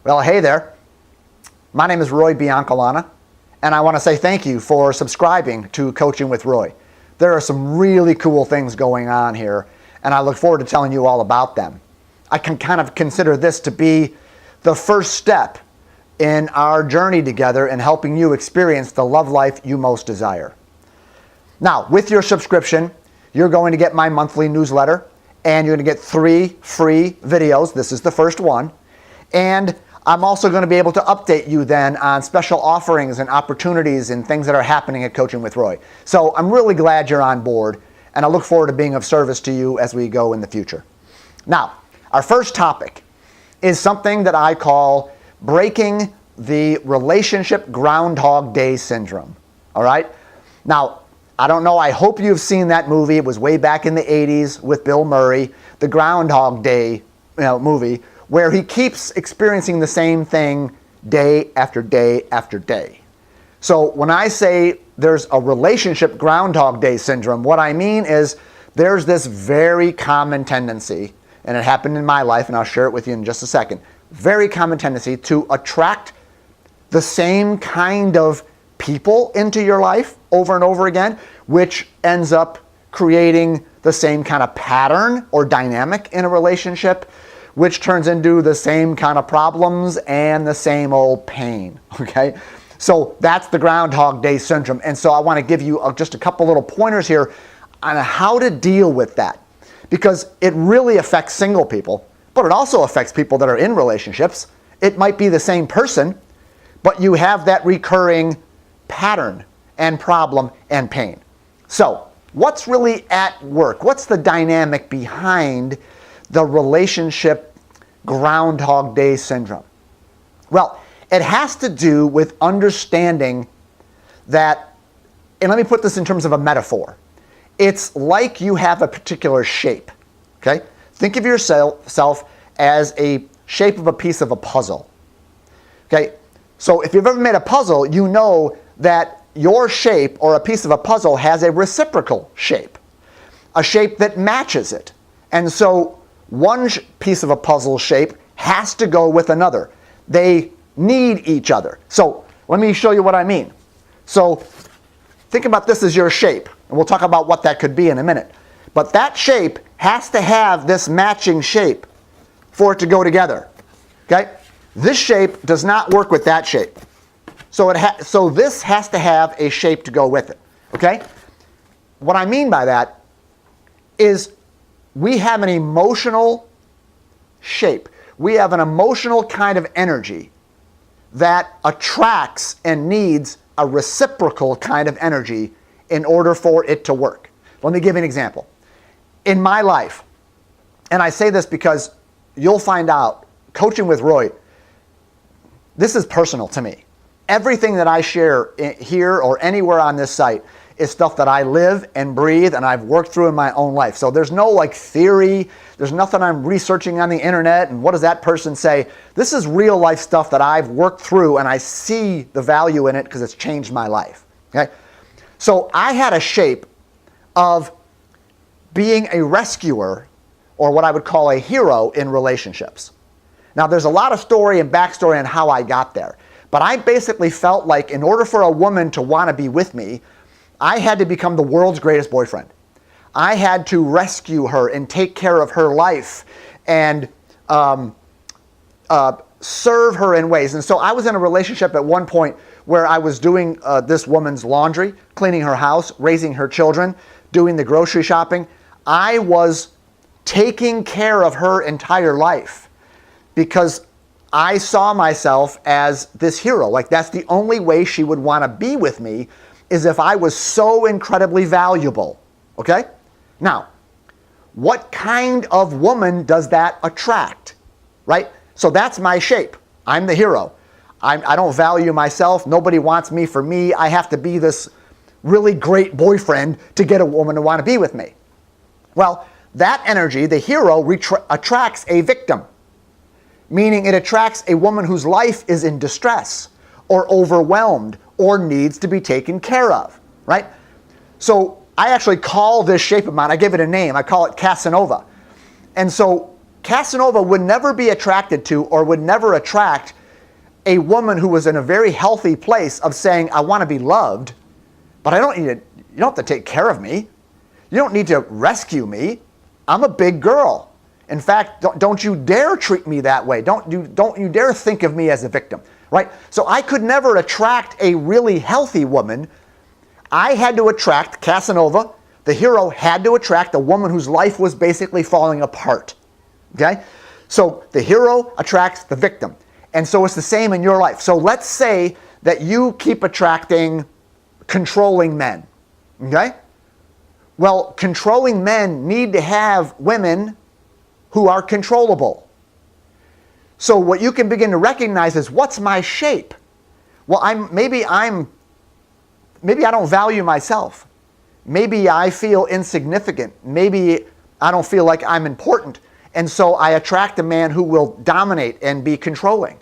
Well, hey there. My name is Roy Biancalana, and I want to say thank you for subscribing to Coaching with Roy. There are some really cool things going on here, and I look forward to telling you all about them. I can kind of consider this to be the first step in our journey together in helping you experience the love life you most desire. Now, with your subscription, you're going to get my monthly newsletter, and you're going to get 3 free videos. This is the first one. And I'm also going to be able to update you then on special offerings and opportunities and things that are happening at Coaching with Roy. So I'm really glad you're on board, and I look forward to being of service to you as we go in the future. Now, our first topic is something that I call breaking the relationship Groundhog Day syndrome. All right? Now, I don't know, I hope you've seen that movie. It was way back in the 80s with Bill Murray, the Groundhog Day movie, where he keeps experiencing the same thing day after day after day. So when I say there's a relationship Groundhog Day syndrome, what I mean is there's this very common tendency, and it happened in my life, and I'll share it with you in just a second, very common tendency to attract the same kind of people into your life over and over again, which ends up creating the same kind of pattern or dynamic in a relationship, which turns into the same kind of problems and the same old pain, okay? So that's the Groundhog Day syndrome. And so I want to give you just a couple little pointers here on how to deal with that, because it really affects single people, but it also affects people that are in relationships. It might be the same person, but you have that recurring pattern and problem and pain. So what's really at work? What's the dynamic behind the relationship Groundhog Day syndrome? Well, it has to do with understanding that, and let me put this in terms of a metaphor. It's like you have a particular shape, okay? Think of yourself as a shape of a piece of a puzzle, okay? So if you've ever made a puzzle, you know that your shape or a piece of a puzzle has a reciprocal shape, a shape that matches it. And so one piece of a puzzle shape has to go with another. They need each other. So let me show you what I mean. So think about this as your shape, and we'll talk about what that could be in a minute. But that shape has to have this matching shape for it to go together. Okay? This shape does not work with that shape. So this has to have a shape to go with it. Okay? What I mean by that is we have an emotional shape. We have an emotional kind of energy that attracts and needs a reciprocal kind of energy in order for it to work. Let me give you an example. In my life, and I say this because you'll find out, Coaching with Roy, this is personal to me. Everything that I share here or anywhere on this site is stuff that I live and breathe and I've worked through in my own life. So there's no like theory, there's nothing I'm researching on the internet and what does that person say. This is real life stuff that I've worked through and I see the value in it because it's changed my life. Okay? So I had a shape of being a rescuer, or what I would call a hero in relationships. Now there's a lot of story and backstory on how I got there. But I basically felt like in order for a woman to want to be with me, I had to become the world's greatest boyfriend. I had to rescue her and take care of her life and serve her in ways. And so I was in a relationship at one point where I was doing this woman's laundry, cleaning her house, raising her children, doing the grocery shopping. I was taking care of her entire life because I saw myself as this hero. Like that's the only way she would want to be with me is if I was so incredibly valuable. Okay? Now, what kind of woman does that attract? Right? So that's my shape. I'm the hero. I don't value myself. Nobody wants me for me. I have to be this really great boyfriend to get a woman to want to be with me. Well, that energy, the hero, attracts a victim. Meaning it attracts a woman whose life is in distress or overwhelmed or needs to be taken care of, right? So I actually call this shape of mine, I give it a name, I call it Casanova. And so Casanova would never be attracted to or would never attract a woman who was in a very healthy place of saying, I want to be loved, but I don't need to, you don't have to take care of me. You don't need to rescue me. I'm a big girl. In fact, don't you dare treat me that way. Don't you dare think of me as a victim, right? So I could never attract a really healthy woman. I had to attract Casanova. The hero had to attract a woman whose life was basically falling apart, okay? So the hero attracts the victim. And so it's the same in your life. So let's say that you keep attracting controlling men, okay? Well, controlling men need to have women who are controllable. So what you can begin to recognize is, what's my shape? Well, maybe I don't value myself. Maybe I feel insignificant. Maybe I don't feel like I'm important. And so I attract a man who will dominate and be controlling.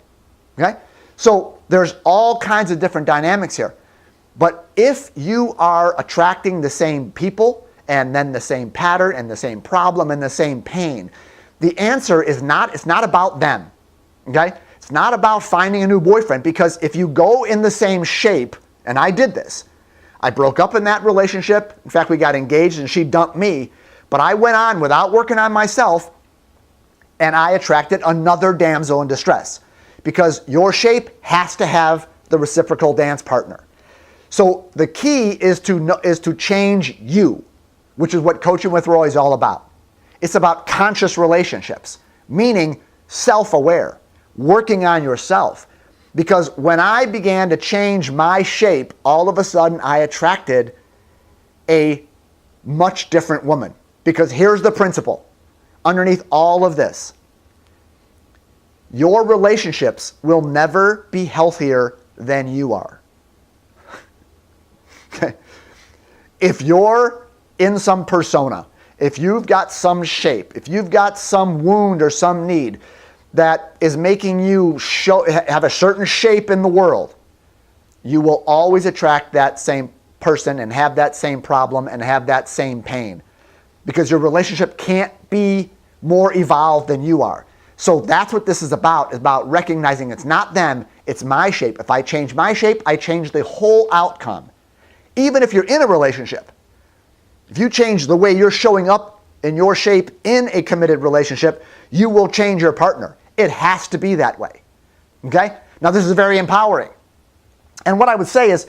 Okay? So there's all kinds of different dynamics here. But if you are attracting the same people and then the same pattern and the same problem and the same pain, the answer is it's not about them. Okay? It's not about finding a new boyfriend, because if you go in the same shape, and I did this, I broke up in that relationship. In fact, we got engaged and she dumped me, but I went on without working on myself, and I attracted another damsel in distress, because your shape has to have the reciprocal dance partner. So the key is to change you, which is what Coaching with Roy is all about. It's about conscious relationships, meaning self-aware, working on yourself. Because when I began to change my shape, all of a sudden I attracted a much different woman. Because here's the principle underneath all of this. Your relationships will never be healthier than you are. Okay? If you're in some persona, if you've got some shape, if you've got some wound or some need that is making you have a certain shape in the world, you will always attract that same person and have that same problem and have that same pain, because your relationship can't be more evolved than you are. So that's what this is about recognizing it's not them, it's my shape. If I change my shape, I change the whole outcome. Even if you're in a relationship, if you change the way you're showing up in your shape in a committed relationship, you will change your partner. It has to be that way. Okay? Now, this is very empowering. And what I would say is,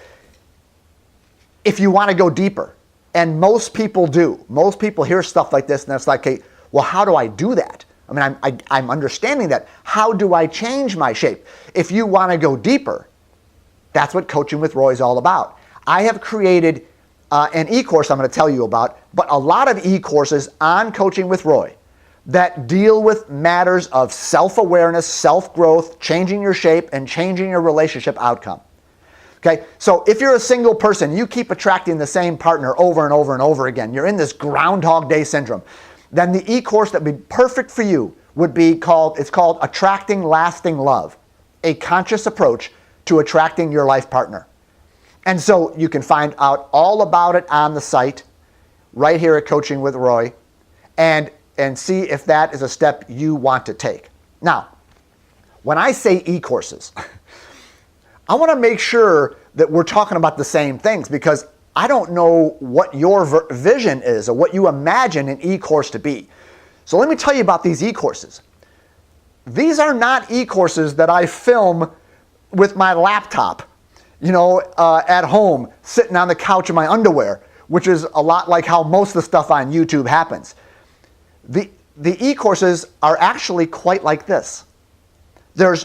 if you want to go deeper, and most people do, most people hear stuff like this and it's like, okay, well, how do I do that? I mean, I'm understanding that. How do I change my shape? If you want to go deeper, that's what Coaching with Roy is all about. I have created an e-course I'm going to tell you about, but a lot of e-courses on Coaching with Roy that deal with matters of self-awareness, self-growth, changing your shape, and changing your relationship outcome. Okay, so if you're a single person, you keep attracting the same partner over and over and over again, you're in this Groundhog Day syndrome, then the e-course that would be perfect for you would be called Attracting Lasting Love, a conscious approach to attracting your life partner. And so you can find out all about it on the site right here at Coaching with Roy, and see if that is a step you want to take. Now, when I say e-courses, I want to make sure that we're talking about the same things, because I don't know what your vision is or what you imagine an e-course to be. So let me tell you about these e-courses. These are not e-courses that I film with my laptop, at home, sitting on the couch in my underwear, which is a lot like how most of the stuff on YouTube happens. The e-courses are actually quite like this. They're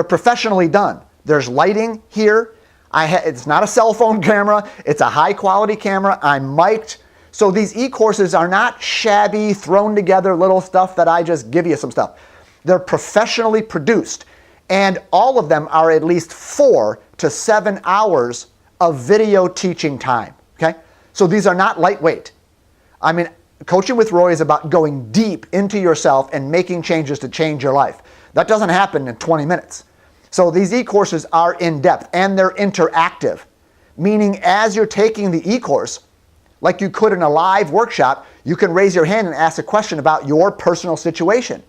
professionally done. There's lighting here. It's not a cell phone camera. It's a high quality camera. I'm mic'd. So these e-courses are not shabby, thrown together little stuff that I just give you some stuff. They're professionally produced. And all of them are at least 4 to 7 hours of video teaching time. Okay? So these are not lightweight. I mean, Coaching with Roy is about going deep into yourself and making changes to change your life. That doesn't happen in 20 minutes. So these e-courses are in-depth and they're interactive, meaning as you're taking the e-course, like you could in a live workshop, you can raise your hand and ask a question about your personal situation.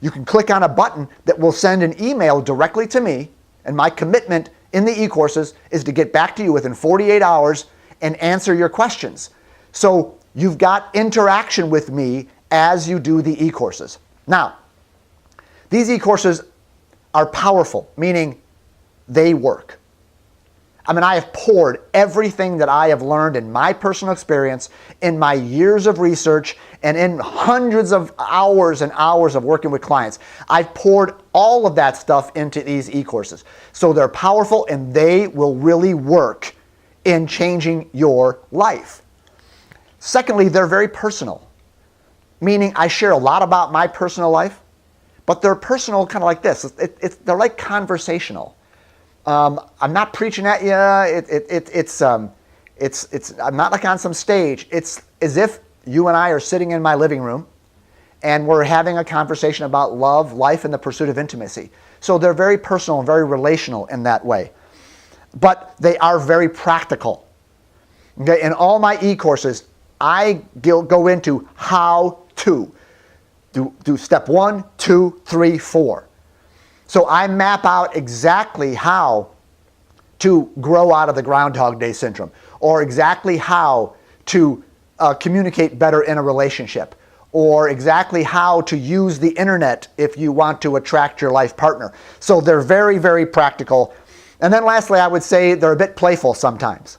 You can click on a button that will send an email directly to me And my commitment in the e-courses is to get back to you within 48 hours and answer your questions. So you've got interaction with me as you do the e-courses. Now, these e-courses are powerful, meaning they work. I mean, I have poured everything that I have learned in my personal experience, in my years of research, and in hundreds of hours and hours of working with clients. I've poured all of that stuff into these e-courses. So they're powerful and they will really work in changing your life. Secondly, they're very personal, meaning I share a lot about my personal life, but they're personal kind of like this. They're like conversational. I'm not preaching at you. I'm not like on some stage. It's as if you and I are sitting in my living room and we're having a conversation about love, life, and the pursuit of intimacy. So they're very personal and very relational in that way. But they are very practical. Okay? In all my e-courses, I go into how to do step 1, 2, 3, 4. So I map out exactly how to grow out of the Groundhog Day syndrome, or exactly how to communicate better in a relationship, or exactly how to use the internet if you want to attract your life partner. So they're very, very practical. And then lastly, I would say they're a bit playful sometimes,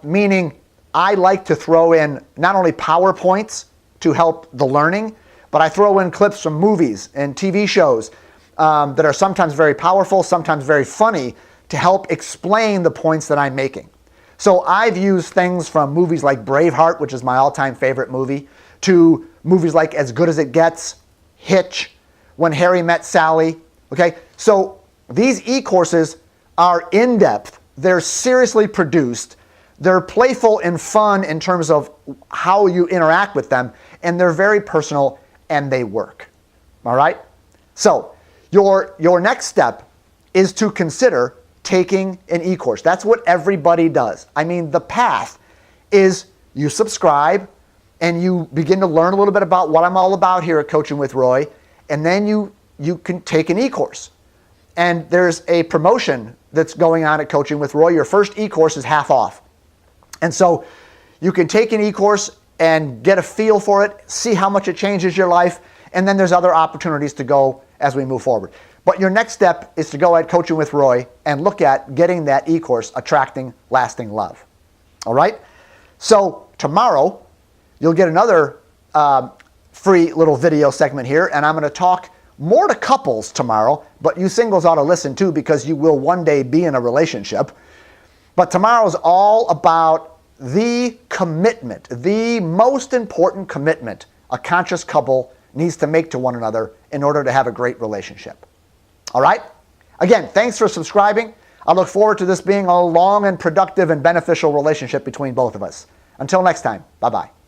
meaning I like to throw in not only PowerPoints to help the learning, but I throw in clips from movies and TV shows that are sometimes very powerful, sometimes very funny, to help explain the points that I'm making. So I've used things from movies like Braveheart, which is my all-time favorite movie, to movies like As Good as It Gets, Hitch, When Harry Met Sally. Okay, so these e-courses are in-depth, they're seriously produced, they're playful and fun in terms of how you interact with them, and they're very personal and they work. All right? So your next step is to consider taking an e-course. That's what everybody does. I mean, the path is you subscribe and you begin to learn a little bit about what I'm all about here at Coaching with Roy, and then you can take an e-course. And there's a promotion that's going on at Coaching with Roy. Your first e-course is half off. And so you can take an e-course and get a feel for it, see how much it changes your life, and then there's other opportunities to go as we move forward. But your next step is to go at Coaching with Roy and look at getting that e-course, Attracting Lasting Love. All right? So tomorrow, you'll get another free little video segment here, and I'm going to talk more to couples tomorrow, but you singles ought to listen too, because you will one day be in a relationship. But tomorrow's all about the commitment, the most important commitment a conscious couple needs to make to one another in order to have a great relationship. All right? Again, thanks for subscribing. I look forward to this being a long and productive and beneficial relationship between both of us. Until next time, bye-bye.